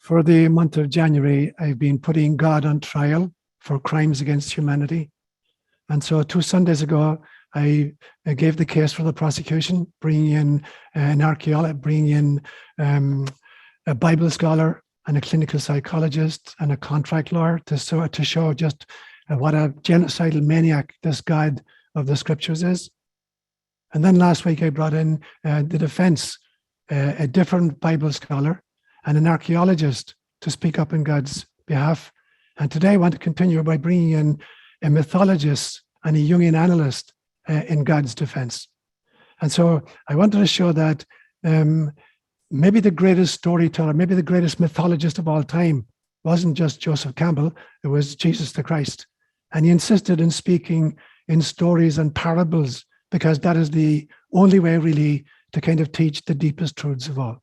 For the month of January, I've been putting God on trial for crimes against humanity. And so 2 Sundays ago, I gave the case for the prosecution, bringing in an archaeologist, bringing in a Bible scholar and a clinical psychologist and a contract lawyer to show just what a genocidal maniac this God of the scriptures is. And then last week I brought in the defense, a different Bible scholar and an archaeologist to speak up in God's behalf. And today I want to continue by bringing in a mythologist and a Jungian analyst in God's defense. And so I wanted to show that maybe the greatest storyteller, maybe the greatest mythologist of all time wasn't just Joseph Campbell, it was Jesus the Christ. And he insisted in speaking in stories and parables because that is the only way really to kind of teach the deepest truths of all.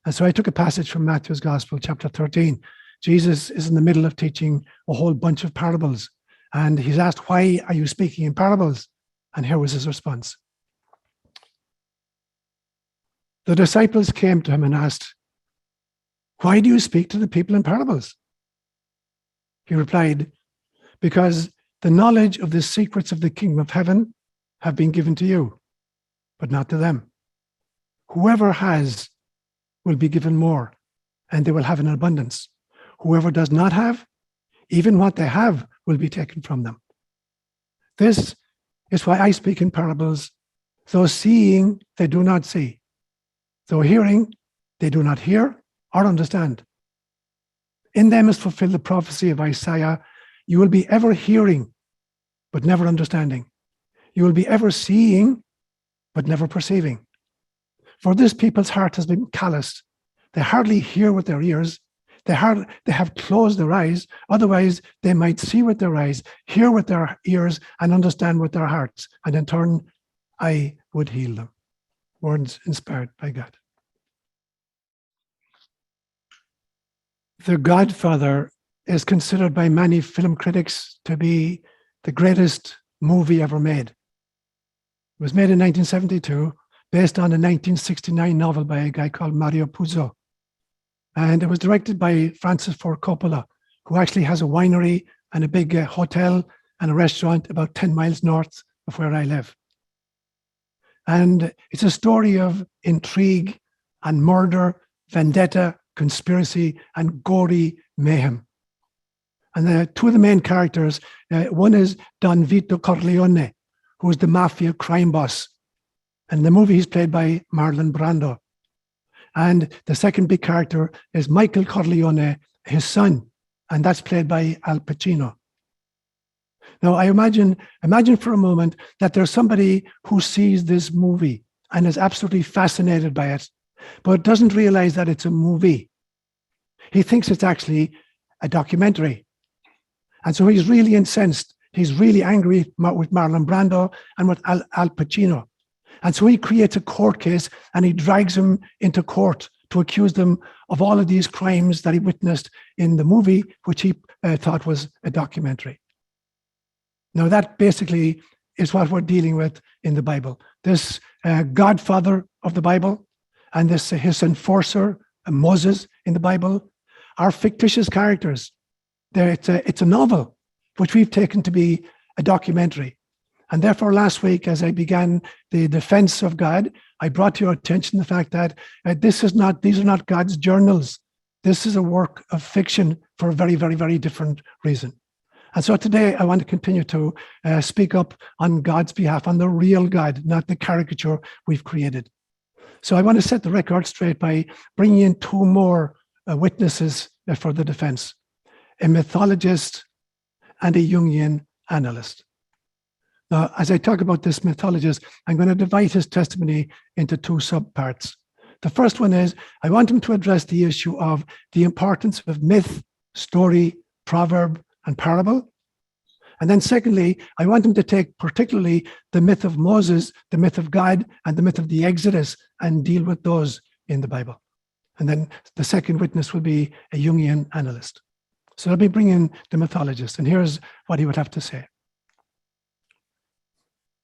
And so I took a passage from Matthew's Gospel, chapter 13. Jesus is in the middle of teaching a whole bunch of parables. And he's asked, why are you speaking in parables? And here was his response. The disciples came to him and asked, why do you speak to the people in parables? He replied, because the knowledge of the secrets of the kingdom of heaven have been given to you, but not to them. Whoever has will be given more, and they will have an abundance. Whoever does not have, even what they have will be taken from them. This is why I speak in parables. Though seeing, they do not see. Though hearing, they do not hear or understand. In them is fulfilled the prophecy of Isaiah. You will be ever hearing, but never understanding. You will be ever seeing, but never perceiving. For this people's heart has been calloused. They hardly hear with their ears. They have closed their eyes. Otherwise, they might see with their eyes, hear with their ears, and understand with their hearts. And in turn, I would heal them. Words inspired by God. The Godfather is considered by many film critics to be the greatest movie ever made. It was made in 1972, based on a 1969 novel by a guy called Mario Puzo. And it was directed by Francis Ford Coppola, who actually has a winery and a big hotel and a restaurant about 10 miles north of where I live. And it's a story of intrigue and murder, vendetta, conspiracy, and gory mayhem. And two of the main characters, one is Don Vito Corleone, who is the mafia crime boss. And in the movie, he's played by Marlon Brando. And the second big character is Michael Corleone, his son, and that's played by Al Pacino. Now, I imagine for a moment that there's somebody who sees this movie and is absolutely fascinated by it, but doesn't realize that it's a movie. He thinks it's actually a documentary. And so he's really incensed. He's really angry with Marlon Brando and with Al Pacino. And so he creates a court case and he drags them into court to accuse them of all of these crimes that he witnessed in the movie, which he thought was a documentary. Now that basically is what we're dealing with in the Bible. This Godfather of the Bible and this his enforcer, Moses in the Bible, are fictitious characters. It's a novel, which we've taken to be a documentary. And therefore, last week, as I began the defense of God, I brought to your attention the fact that these are not God's journals. This is a work of fiction for a very, very, very different reason. And so today, I want to continue to speak up on God's behalf, on the real God, not the caricature we've created. So I want to set the record straight by bringing in two more witnesses for the defense, a mythologist and a Jungian analyst. Now, as I talk about this mythologist, I'm going to divide his testimony into two subparts. The first one is, I want him to address the issue of the importance of myth, story, proverb, and parable. And then secondly, I want him to take particularly the myth of Moses, the myth of God, and the myth of the Exodus, and deal with those in the Bible. And then the second witness will be a Jungian analyst. So let me bring in the mythologist, and here's what he would have to say.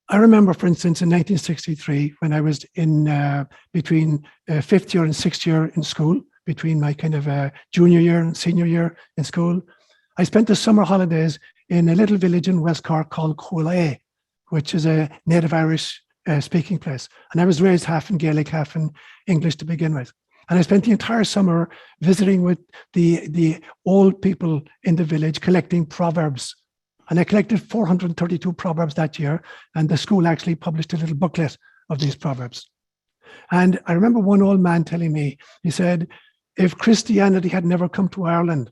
I remember, for instance, in 1963, when I was in between 5th year and 6th year in school, between my kind of junior year and senior year in school. I spent the summer holidays in a little village in West Cork called ÓLaoire, which is a native Irish speaking place. And I was raised half in Gaelic, half in English to begin with. And I spent the entire summer visiting with the old people in the village, collecting proverbs. And I collected 432 proverbs that year. And the school actually published a little booklet of these proverbs. And I remember one old man telling me, he said, if Christianity had never come to Ireland,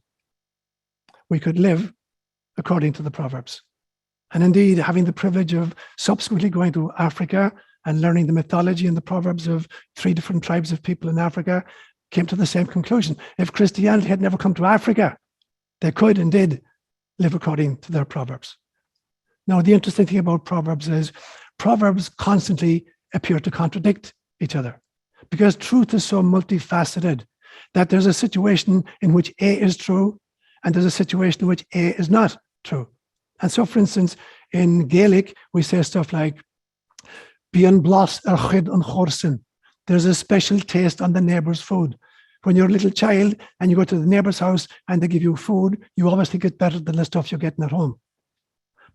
we could live according to the proverbs. And indeed, having the privilege of subsequently going to Africa and learning the mythology and the proverbs of 3 different tribes of people in Africa, came to the same conclusion. If Christianity had never come to Africa, they could and did live according to their proverbs. Now, the interesting thing about proverbs is proverbs constantly appear to contradict each other, because truth is so multifaceted that there's a situation in which A is true and there's a situation in which A is not true. And so, for instance, in Gaelic, we say stuff like, Bíon blas ar chuid an chorsin. There's a special taste on the neighbor's food. When you're a little child and you go to the neighbor's house and they give you food, you always think it's better than the stuff you're getting at home.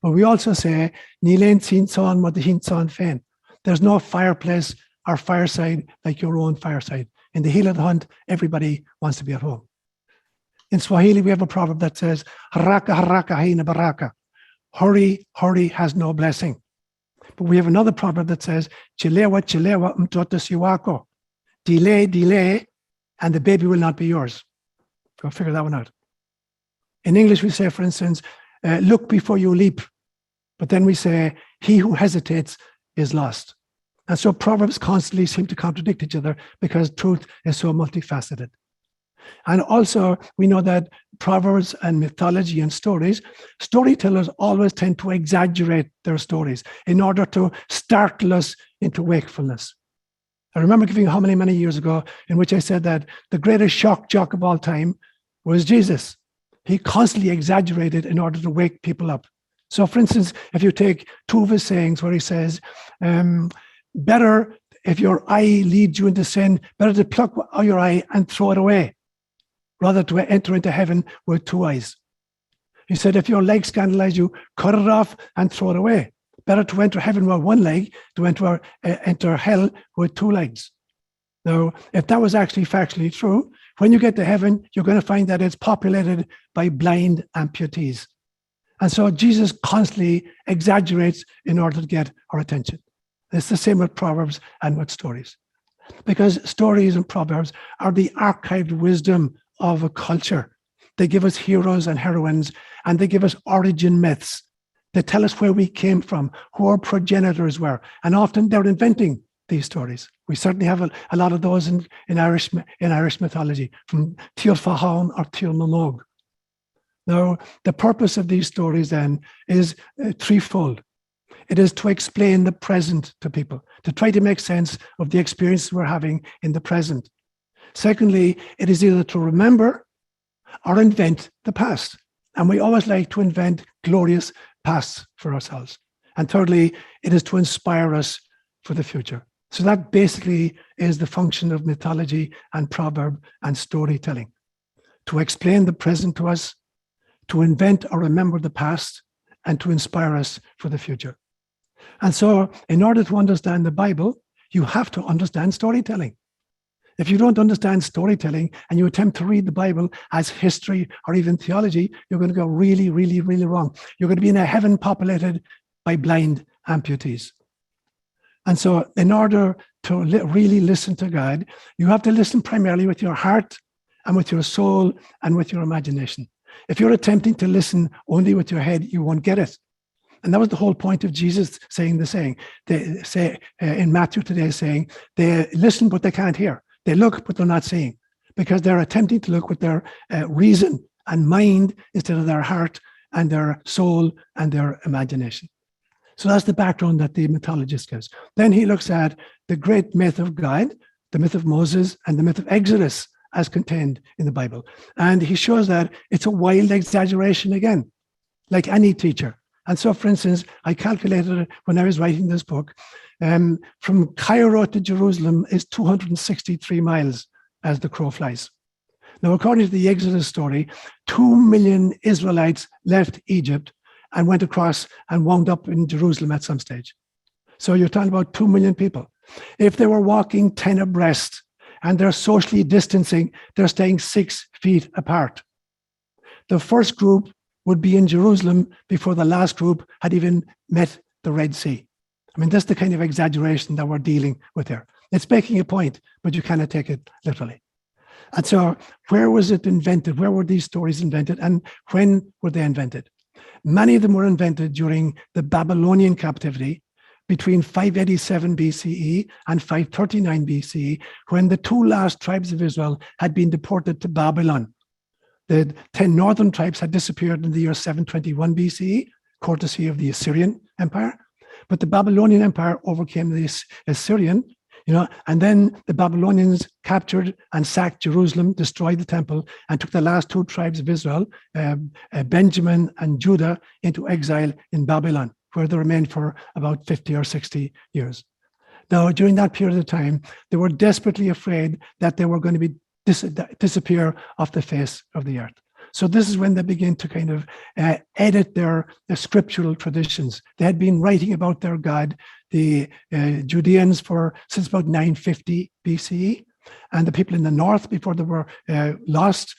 But we also say, Ní léinn sín son mo de hín son féin. There's no fireplace or fireside like your own fireside. In the heel of the hunt, everybody wants to be at home. In Swahili, we have a proverb that says, Haraka, haraka, haina baraka. Hurry, hurry has no blessing. But we have another proverb that says, Chilewa, chilewa, mtota siwako. Delay, delay, and the baby will not be yours. Go figure that one out. In English, we say, for instance, look before you leap. But then we say, he who hesitates is lost. And so proverbs constantly seem to contradict each other because truth is so multifaceted. And also, we know that proverbs and mythology and storytellers always tend to exaggerate their stories in order to startle us into wakefulness. I remember giving a homily many years ago in which I said that the greatest shock jock of all time was Jesus. He constantly exaggerated in order to wake people up. So, for instance, if you take 2 of his sayings where he says, better if your eye leads you into sin, better to pluck out your eye and throw it away, rather to enter into heaven with 2 eyes. He said, if your leg scandalize you, cut it off and throw it away. Better to enter heaven with 1 leg to enter hell with 2 legs. Now, if that was actually factually true, when you get to heaven, you're going to find that it's populated by blind amputees. And so Jesus constantly exaggerates in order to get our attention. It's the same with proverbs and with stories. Because stories and proverbs are the archived wisdom of a culture. They give us heroes and heroines, and they give us origin myths. They tell us where we came from, who our progenitors were, and often they're inventing these stories. We certainly have a lot of those in Irish mythology, from Tír Fáin or Tír Manogue. Now, the purpose of these stories then is threefold. It is to explain the present to people, to try to make sense of the experiences we're having in the present. Secondly, it is either to remember or invent the past. And we always like to invent glorious pasts for ourselves. And thirdly, it is to inspire us for the future. So that basically is the function of mythology and proverb and storytelling. To explain the present to us, to invent or remember the past, and to inspire us for the future. And so in order to understand the Bible, you have to understand storytelling. If you don't understand storytelling and you attempt to read the Bible as history or even theology, you're going to go really, really, really wrong. You're going to be in a heaven populated by blind amputees. And so in order to really listen to God, you have to listen primarily with your heart and with your soul and with your imagination. If you're attempting to listen only with your head, you won't get it. And that was the whole point of Jesus saying the saying. They say in Matthew today, saying they listen, but they can't hear. They look, but they're not seeing, because they're attempting to look with their reason and mind instead of their heart and their soul and their imagination. So that's the background that the mythologist gives. Then he looks at the great myth of God, the myth of Moses, and the myth of Exodus as contained in the Bible. And he shows that it's a wild exaggeration again, like any teacher. And so, for instance, I calculated it when I was writing this book. From Cairo to Jerusalem is 263 miles as the crow flies. Now, according to the Exodus story, 2 million Israelites left Egypt and went across and wound up in Jerusalem at some stage. So you're talking about 2 million people. If they were walking 10 abreast and they're socially distancing, they're staying 6 feet apart. The first group would be in Jerusalem before the last group had even met the Red Sea. I mean, that's the kind of exaggeration that we're dealing with here. It's making a point, but you cannot take it literally. And so where was it invented? Where were these stories invented? And when were they invented? Many of them were invented during the Babylonian captivity between 587 BCE and 539 BCE, when the 2 last tribes of Israel had been deported to Babylon. The 10 northern tribes had disappeared in the year 721 BCE, courtesy of the Assyrian Empire. But the Babylonian Empire overcame the Assyrian, and then the Babylonians captured and sacked Jerusalem, destroyed the temple, and took the last 2 tribes of Israel, Benjamin and Judah, into exile in Babylon, where they remained for about 50 or 60 years. Now, during that period of time, they were desperately afraid that they were going to be disappear off the face of the earth. So this is when they begin to kind of edit their scriptural traditions. They had been writing about their God, the Judeans, since about 950 BCE, and the people in the north before they were lost,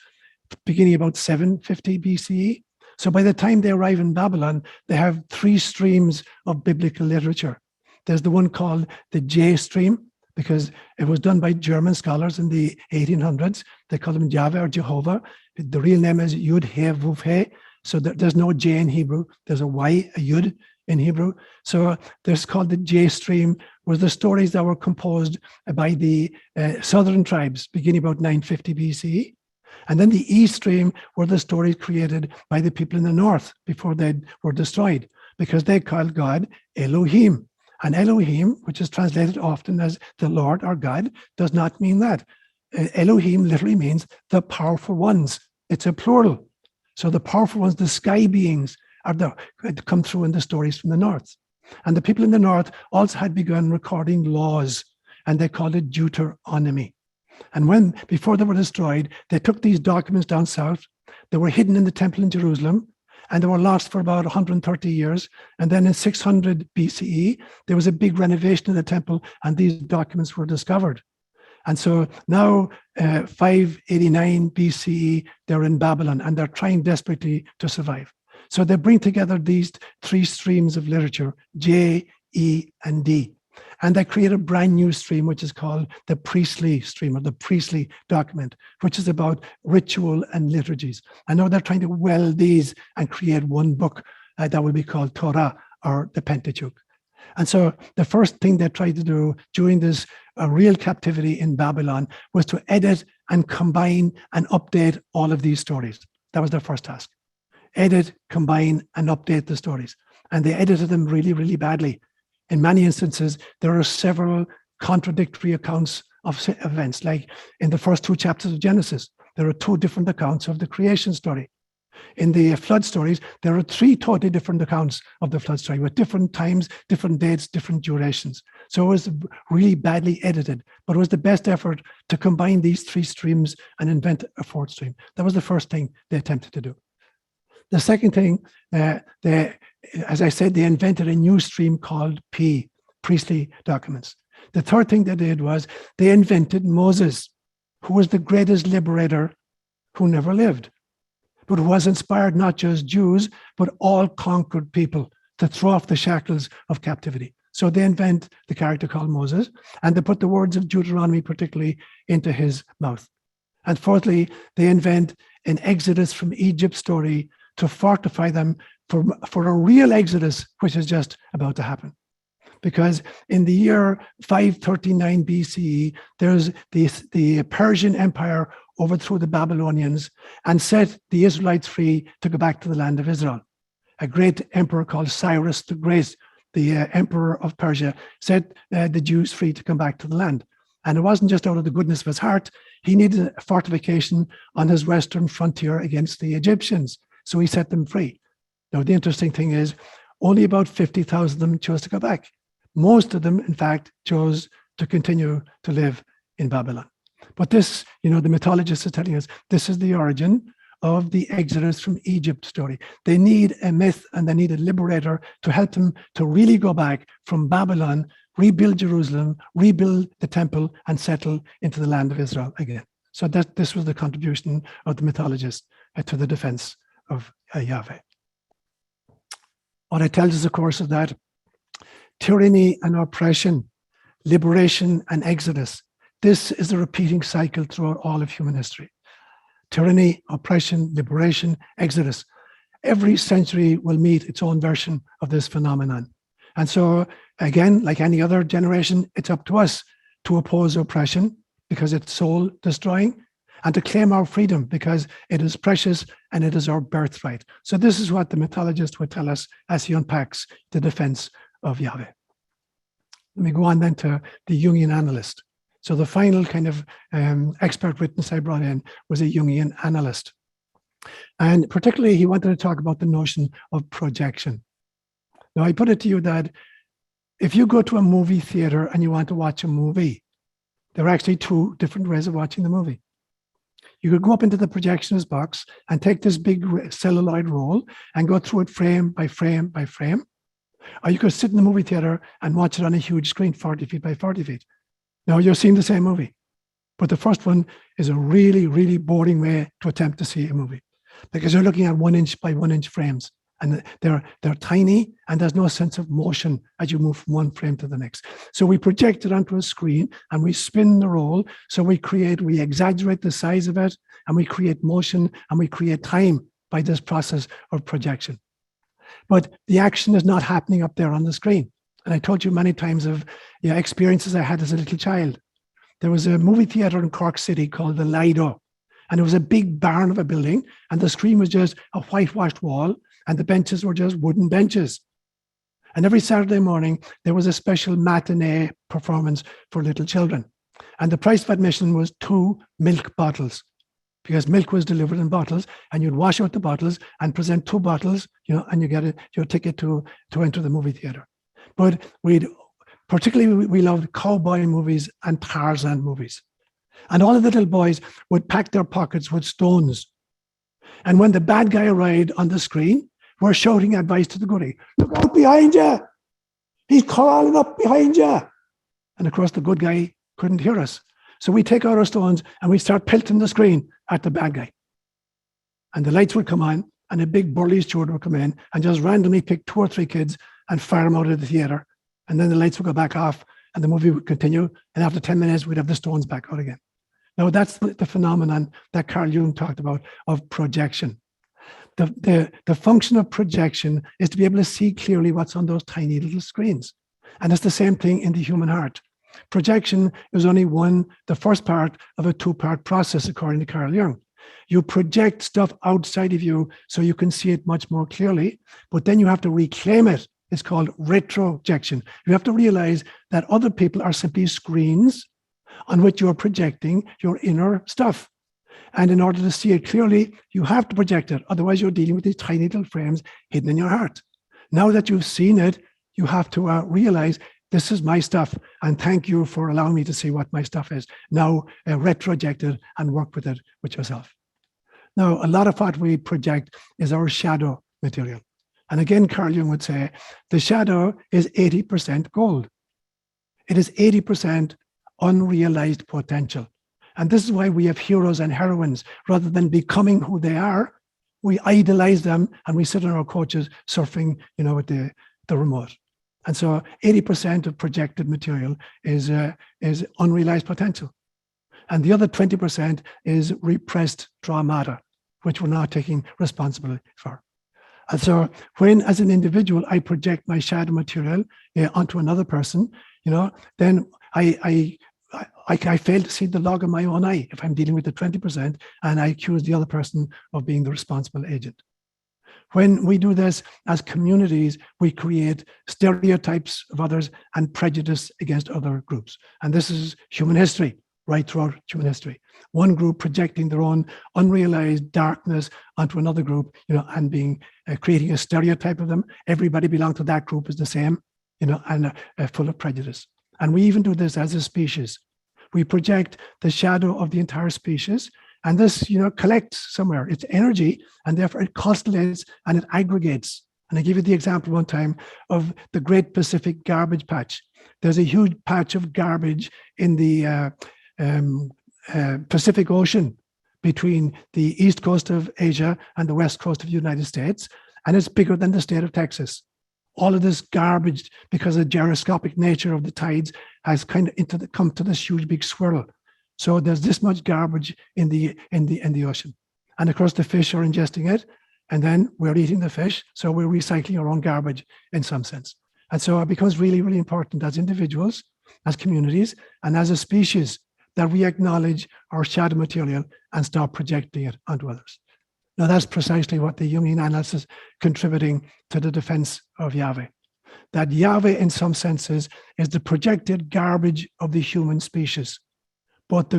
beginning about 750 BCE. So by the time they arrive in Babylon, they have 3 streams of biblical literature. There's the one called the J stream, because it was done by German scholars in the 1800s. They call them Yahweh or Jehovah. The real name is Yud He Vuv He. So there's no J in Hebrew. There's a Y, a Yud in Hebrew. So there's called the J stream, were the stories that were composed by the southern tribes beginning about 950 BCE. And then the E stream were the stories created by the people in the north before they were destroyed, because they called God Elohim. And Elohim, which is translated often as the Lord or God, does not mean that. Elohim literally means the powerful ones. It's a plural. So the powerful ones, the sky beings, come through in the stories from the north. And the people in the north also had begun recording laws, and they called it Deuteronomy. And before they were destroyed, they took these documents down south. They were hidden in the temple in Jerusalem, and they were lost for about 130 years. And then in 600 BCE, there was a big renovation of the temple, and these documents were discovered. And so now, 589 BCE, they're in Babylon, and they're trying desperately to survive. So they bring together these 3 streams of literature, J, E, and D. And they create a brand new stream, which is called the priestly stream, or the priestly document, which is about ritual and liturgies. And now they're trying to weld these and create one book that will be called Torah, or the Pentateuch. And so the first thing they tried to do during this real captivity in Babylon was to edit and combine and update all of these stories. That was their first task. Edit, combine, and update the stories. And they edited them really, really badly. In many instances, there are several contradictory accounts of events. Like in the first 2 chapters of Genesis, there are 2 different accounts of the creation story. In the flood stories, there are 3 totally different accounts of the flood story with different times, different dates, different durations. So it was really badly edited, but it was the best effort to combine these 3 streams and invent a 4th stream. That was the first thing they attempted to do. The second thing, as I said, they invented a new stream called P, priestly documents. The third thing they did was they invented Moses, who was the greatest liberator who never lived, but who has inspired not just Jews, but all conquered people to throw off the shackles of captivity. So they invent the character called Moses, and they put the words of Deuteronomy particularly into his mouth. And fourthly, they invent an Exodus from Egypt story to fortify them for a real Exodus, which is just about to happen. Because in the year 539 BCE, there's the Persian Empire overthrew the Babylonians and set the Israelites free to go back to the land of Israel. A great emperor called Cyrus the Great, the emperor of Persia, set the Jews free to come back to the land. And it wasn't just out of the goodness of his heart. He needed a fortification on his western frontier against the Egyptians. So he set them free. Now, the interesting thing is only about 50,000 of them chose to go back. Most of them, in fact, chose to continue to live in Babylon. But this, the mythologist is telling us this is the origin of the Exodus from Egypt story. They need a myth and they need a liberator to help them to really go back from Babylon, rebuild Jerusalem, rebuild the temple, and settle into the land of Israel again. So this was the contribution of the mythologist to the defense of Yahweh. What it tells us, of course, is that tyranny and oppression, liberation and exodus, this is a repeating cycle throughout all of human history. Tyranny, oppression, liberation, exodus. Every century will meet its own version of this phenomenon. And so, again, like any other generation, it's up to us to oppose oppression because it's soul destroying, and to claim our freedom because it is precious and it is our birthright. So this is what the mythologist would tell us as he unpacks the defense of Yahweh. Let me go on then to the Jungian Analyst. So the final kind of expert witness I brought in was a Jungian Analyst. And particularly he wanted to talk about the notion of projection. Now I put it to you that if you go to a movie theater and you want to watch a movie, there are actually two different ways of watching the movie. You could go up into the projectionist box and take this big celluloid roll and go through it frame by frame by frame. Or you could sit in the movie theater and watch it on a huge screen, 40 feet by 40 feet. Now you're seeing the same movie. But the first one is a really, really boring way to attempt to see a movie because you're looking at 1 inch by 1 inch frames. And they're tiny and there's no sense of motion as you move from one frame to the next. So we project it onto a screen and we spin the roll. So we exaggerate the size of it and we create motion and we create time by this process of projection. But the action is not happening up there on the screen. And I told you many times of experiences I had as a little child. There was a movie theater in Cork City called the Lido. And it was a big barn of a building and the screen was just a whitewashed wall. And the benches were just wooden benches. And every Saturday morning, there was a special matinee performance for little children. And the price of admission was 2 milk bottles, because milk was delivered in bottles, and you'd wash out the bottles and present 2 bottles, and you get your ticket to enter the movie theater. But we loved cowboy movies and Tarzan movies. And all the little boys would pack their pockets with stones. And when the bad guy arrived on the screen, we're shouting advice to the goodie. Look out behind you. He's crawling up behind you. And of course, the good guy couldn't hear us. So we take out our stones and we start pelting the screen at the bad guy. And the lights would come on and a big burly steward would come in and just randomly pick 2 or 3 kids and fire them out of the theater. And then the lights would go back off and the movie would continue. And after 10 minutes, we'd have the stones back out again. Now, that's the phenomenon that Carl Jung talked about of projection. The function of projection is to be able to see clearly what's on those tiny little screens. And it's the same thing in the human heart. Projection is only the first part of a 2-part process, according to Carl Jung. You project stuff outside of you so you can see it much more clearly, but then you have to reclaim it. It's called retrojection. You have to realize that other people are simply screens on which you're projecting your inner stuff. And in order to see it clearly, you have to project it. Otherwise, you're dealing with these tiny little frames hidden in your heart. Now that you've seen it, you have to realize this is my stuff. And thank you for allowing me to see what my stuff is. Now, retroject it and work with it with yourself. Now, a lot of what we project is our shadow material. And again, Carl Jung would say, the shadow is 80% gold. It is 80% unrealized potential. And this is why we have heroes and heroines. Rather than becoming who they are, we idolize them and we sit on our couches surfing, with the remote. And so 80% of projected material is unrealized potential. And the other 20% is repressed traumata, which we're not taking responsibility for. And so when, as an individual, I project my shadow material onto another person, then I fail to see the log of my own eye if I'm dealing with the 20% and I accuse the other person of being the responsible agent. When we do this as communities, we create stereotypes of others and prejudice against other groups. And this is human history, right throughout human history. One group projecting their own unrealized darkness onto another group, and creating a stereotype of them. Everybody belonging to that group is the same, and full of prejudice. And we even do this as a species. We project the shadow of the entire species, and this, collects somewhere. It's energy, and therefore it constellates and it aggregates. And I give you the example one time of the Great Pacific Garbage Patch. There's a huge patch of garbage in the Pacific Ocean between the east coast of Asia and the west coast of the United States, and it's bigger than the state of Texas. All of this garbage, because of the gyroscopic nature of the tides, has kind of come to this huge big swirl. So there's this much garbage in the ocean, and of course the fish are ingesting it, and then we're eating the fish, so we're recycling our own garbage in some sense. And so it becomes really, really important as individuals, as communities, and as a species that we acknowledge our shadow material and stop projecting it onto others. Now, that's precisely what the Jungian Analyst is contributing to the defense of Yahweh. That Yahweh, in some senses, is the projected garbage of the human species, both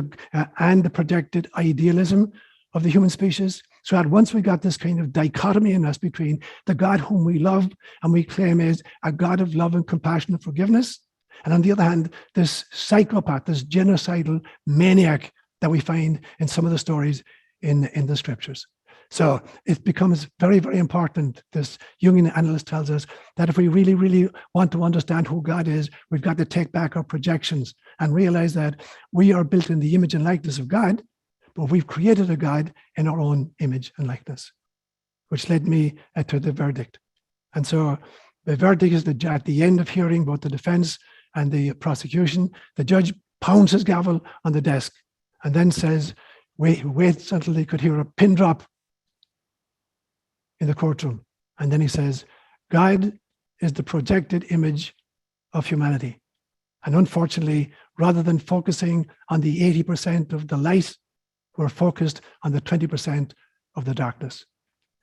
and the projected idealism of the human species. So at once we got this kind of dichotomy in us between the God whom we love and we claim is a God of love and compassion and forgiveness, and on the other hand, this psychopath, this genocidal maniac that we find in some of the stories in the scriptures. So it becomes very, very important. This Jungian Analyst tells us that if we really, really want to understand who God is, we've got to take back our projections and realize that we are built in the image and likeness of God, but we've created a God in our own image and likeness, which led me to the verdict. And so the verdict is that at the end of hearing both the defense and the prosecution, the judge pounds his gavel on the desk and then says, waits until he could hear a pin drop in the courtroom. And then he says, God is the projected image of humanity. And unfortunately, rather than focusing on the 80% of the light, we're focused on the 20% of the darkness.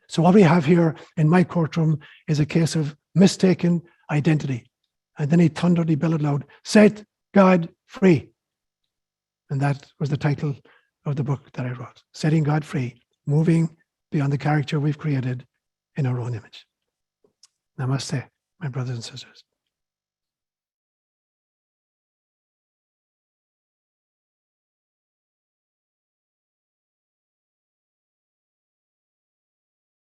So what we have here in my courtroom is a case of mistaken identity. And then he thundered, he bellowed loud, set God free. And that was the title of the book that I wrote, Setting God Free, Moving Beyond the Character We've Created in Our Own Image. Namaste, my brothers and sisters.